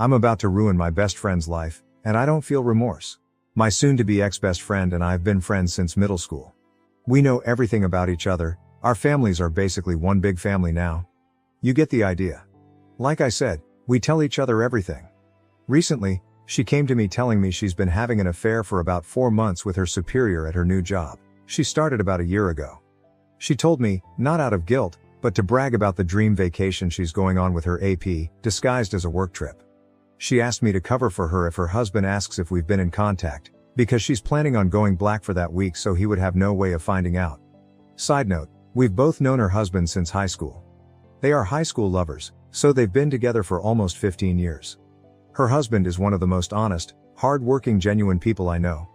I'm about to ruin my best friend's life, and I don't feel remorse. My soon-to-be ex-best friend and I have been friends since middle school. We know everything about each other, our families are basically one big family now. You get the idea. Like I said, we tell each other everything. Recently, she came to me telling me she's been having an affair for about 4 months with her superior at her new job. She started about a year ago. She told me, not out of guilt, but to brag about the dream vacation she's going on with her AP, disguised as a work trip. She asked me to cover for her if her husband asks if we've been in contact, because she's planning on going black for that week so he would have no way of finding out. Side note, we've both known her husband since high school. They are high school lovers, so they've been together for almost 15 years. Her husband is one of the most honest, hard-working, genuine people I know.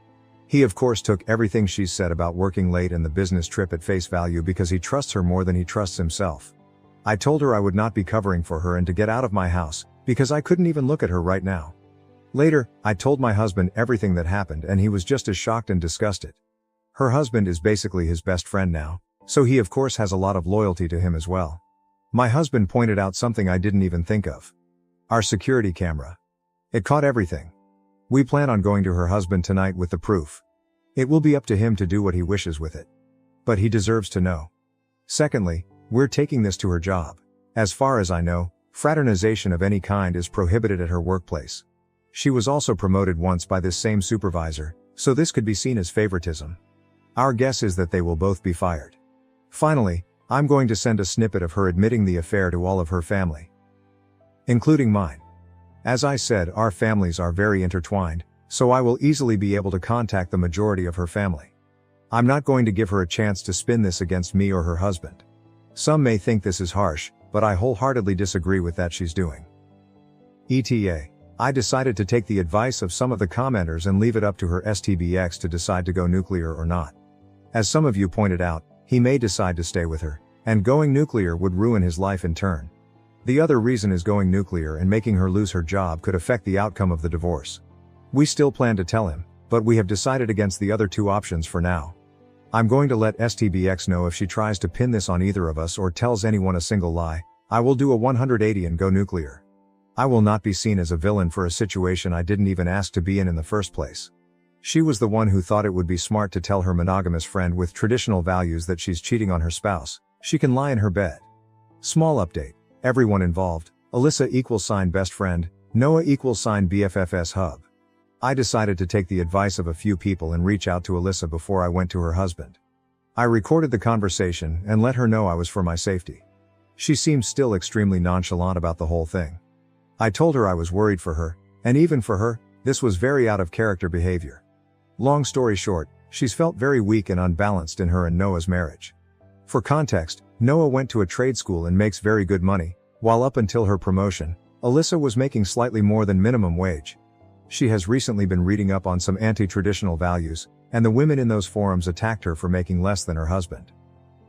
He of course took everything she's said about working late and the business trip at face value because he trusts her more than he trusts himself. I told her I would not be covering for her and to get out of my house, because I couldn't even look at her right now. Later, I told my husband everything that happened and he was just as shocked and disgusted. Her husband is basically his best friend now, so he of course has a lot of loyalty to him as well. My husband pointed out something I didn't even think of. Our security camera. It caught everything. We plan on going to her husband tonight with the proof. It will be up to him to do what he wishes with it. But he deserves to know. Secondly, we're taking this to her job. As far as I know, fraternization of any kind is prohibited at her workplace. She was also promoted once by this same supervisor, so this could be seen as favoritism. Our guess is that they will both be fired. Finally, I'm going to send a snippet of her admitting the affair to all of her family, including mine. As I said, our families are very intertwined, so I will easily be able to contact the majority of her family. I'm not going to give her a chance to spin this against me or her husband. Some may think this is harsh, but I wholeheartedly disagree with that she's doing. ETA. I decided to take the advice of some of the commenters and leave it up to her STBX to decide to go nuclear or not. As some of you pointed out, he may decide to stay with her, and going nuclear would ruin his life in turn. The other reason is going nuclear and making her lose her job could affect the outcome of the divorce. We still plan to tell him, but we have decided against the other two options for now. I'm going to let STBX know if she tries to pin this on either of us or tells anyone a single lie. I will do a 180 and go nuclear. I will not be seen as a villain for a situation I didn't even ask to be in the first place. She was the one who thought it would be smart to tell her monogamous friend with traditional values that she's cheating on her spouse. She can lie in her bed. Small update. Everyone involved, Alyssa = best friend, Noah = BFFS hub. I decided to take the advice of a few people and reach out to Alyssa before I went to her husband. I recorded the conversation and let her know I was for my safety. She seemed still extremely nonchalant about the whole thing. I told her I was worried for her, and even for her, this was very out of character behavior. Long story short, she's felt very weak and unbalanced in her and Noah's marriage. For context, Noah went to a trade school and makes very good money, while up until her promotion, Alyssa was making slightly more than minimum wage. She has recently been reading up on some anti-traditional values, and the women in those forums attacked her for making less than her husband.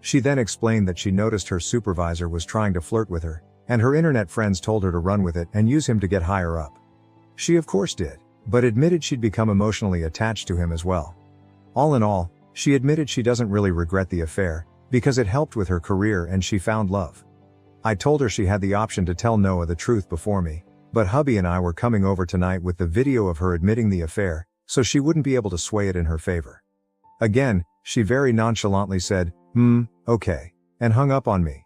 She then explained that she noticed her supervisor was trying to flirt with her, and her internet friends told her to run with it and use him to get higher up. She of course did, but admitted she'd become emotionally attached to him as well. All in all, she admitted she doesn't really regret the affair, because it helped with her career and she found love. I told her she had the option to tell Noah the truth before me, but hubby and I were coming over tonight with the video of her admitting the affair, so she wouldn't be able to sway it in her favor. Again, she very nonchalantly said, okay, and hung up on me.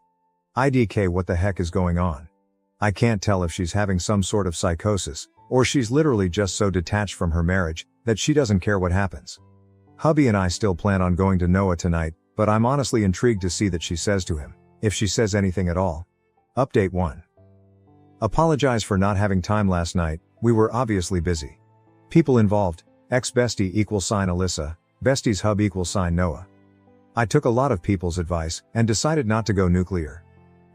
IDK, what the heck is going on? I can't tell if she's having some sort of psychosis, or she's literally just so detached from her marriage, that she doesn't care what happens. Hubby and I still plan on going to Noah tonight, but I'm honestly intrigued to see that she says to him, if she says anything at all. Update 1. Apologize for not having time last night, we were obviously busy. People involved, ex-bestie = Alyssa, besties hub = Noah. I took a lot of people's advice, and decided not to go nuclear.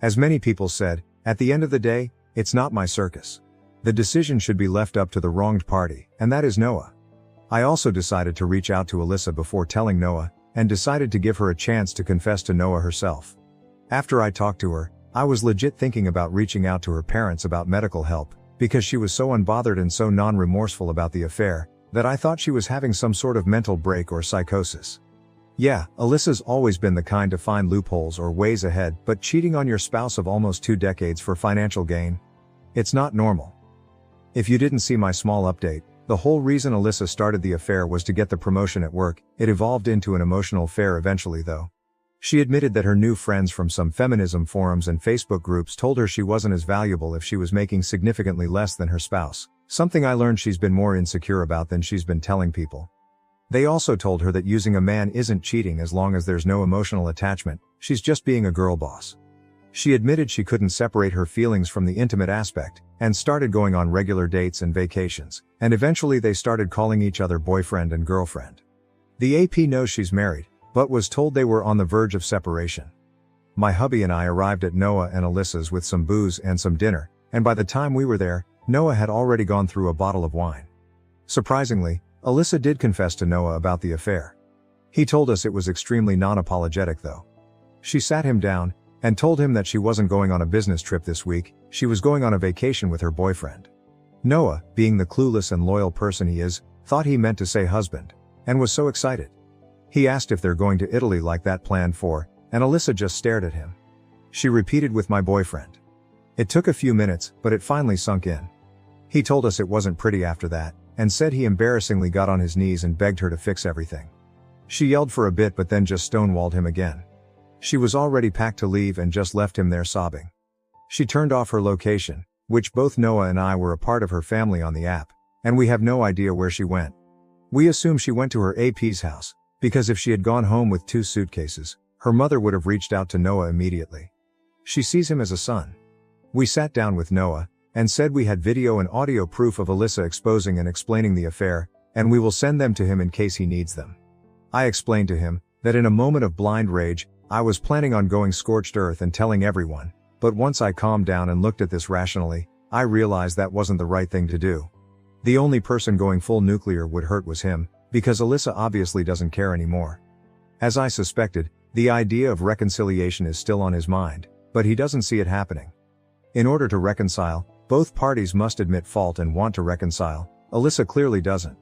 As many people said, at the end of the day, it's not my circus. The decision should be left up to the wronged party, and that is Noah. I also decided to reach out to Alyssa before telling Noah, and decided to give her a chance to confess to Noah herself. After I talked to her, I was legit thinking about reaching out to her parents about medical help, because she was so unbothered and so non-remorseful about the affair, that I thought she was having some sort of mental break or psychosis. Yeah, Alyssa's always been the kind to find loopholes or ways ahead, but cheating on your spouse of almost 2 decades for financial gain? It's not normal. If you didn't see my small update, the whole reason Alyssa started the affair was to get the promotion at work. It evolved into an emotional affair eventually though. She admitted that her new friends from some feminism forums and Facebook groups told her she wasn't as valuable if she was making significantly less than her spouse, something I learned she's been more insecure about than she's been telling people. They also told her that using a man isn't cheating as long as there's no emotional attachment, she's just being a girl boss. She admitted she couldn't separate her feelings from the intimate aspect, and started going on regular dates and vacations, and eventually they started calling each other boyfriend and girlfriend. The AP knows she's married, but was told they were on the verge of separation. My hubby and I arrived at Noah and Alyssa's with some booze and some dinner, and by the time we were there, Noah had already gone through a bottle of wine. Surprisingly, Alyssa did confess to Noah about the affair. He told us it was extremely non-apologetic though. She sat him down, and told him that she wasn't going on a business trip this week, she was going on a vacation with her boyfriend. Noah, being the clueless and loyal person he is, thought he meant to say husband, and was so excited. He asked if they're going to Italy like that planned for, and Alyssa just stared at him. She repeated with my boyfriend. It took a few minutes, but it finally sunk in. He told us it wasn't pretty after that, and said he embarrassingly got on his knees and begged her to fix everything. She yelled for a bit but then just stonewalled him again. She was already packed to leave and just left him there sobbing. She turned off her location, which both Noah and I were a part of her family on the app, and we have no idea where she went. We assume she went to her AP's house, because if she had gone home with 2 suitcases, her mother would have reached out to Noah immediately. She sees him as a son. We sat down with Noah, and said we had video and audio proof of Alyssa exposing and explaining the affair, and we will send them to him in case he needs them. I explained to him that in a moment of blind rage, I was planning on going scorched earth and telling everyone, but once I calmed down and looked at this rationally, I realized that wasn't the right thing to do. The only person going full nuclear would hurt was him, because Alyssa obviously doesn't care anymore. As I suspected, the idea of reconciliation is still on his mind, but he doesn't see it happening. In order to reconcile, both parties must admit fault and want to reconcile. Alyssa clearly doesn't.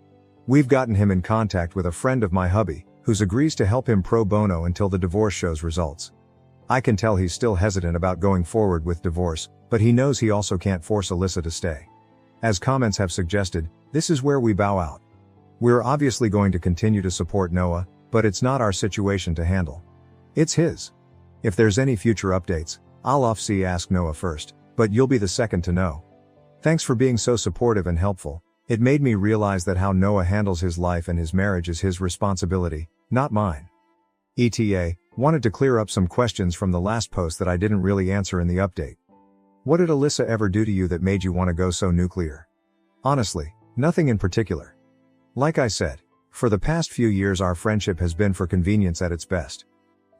We've gotten him in contact with a friend of my hubby, who agrees to help him pro bono until the divorce shows results. I can tell he's still hesitant about going forward with divorce, but he knows he also can't force Alyssa to stay. As comments have suggested, this is where we bow out. We're obviously going to continue to support Noah, but it's not our situation to handle. It's his. If there's any future updates, I'll ask Noah first, but you'll be the second to know. Thanks for being so supportive and helpful. It made me realize that how Noah handles his life and his marriage is his responsibility, not mine. ETA, wanted to clear up some questions from the last post that I didn't really answer in the update. What did Alyssa ever do to you that made you want to go so nuclear? Honestly, nothing in particular. Like I said, for the past few years our friendship has been for convenience at its best.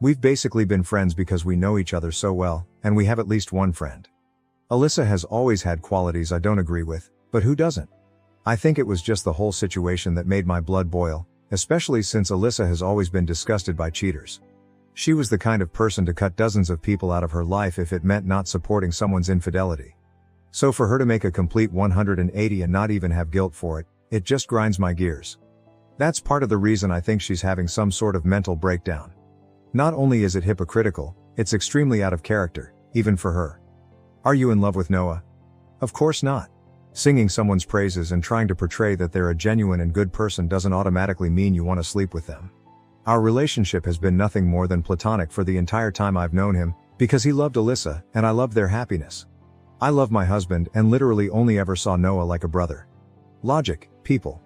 We've basically been friends because we know each other so well, and we have at least one friend. Alyssa has always had qualities I don't agree with, but who doesn't? I think it was just the whole situation that made my blood boil, especially since Alyssa has always been disgusted by cheaters. She was the kind of person to cut dozens of people out of her life if it meant not supporting someone's infidelity. So for her to make a complete 180 and not even have guilt for it, it just grinds my gears. That's part of the reason I think she's having some sort of mental breakdown. Not only is it hypocritical, it's extremely out of character, even for her. Are you in love with Noah? Of course not. Singing someone's praises and trying to portray that they're a genuine and good person doesn't automatically mean you want to sleep with them. Our relationship has been nothing more than platonic for the entire time I've known him, because he loved Alyssa, and I loved their happiness. I love my husband and literally only ever saw Noah like a brother. Logic, people.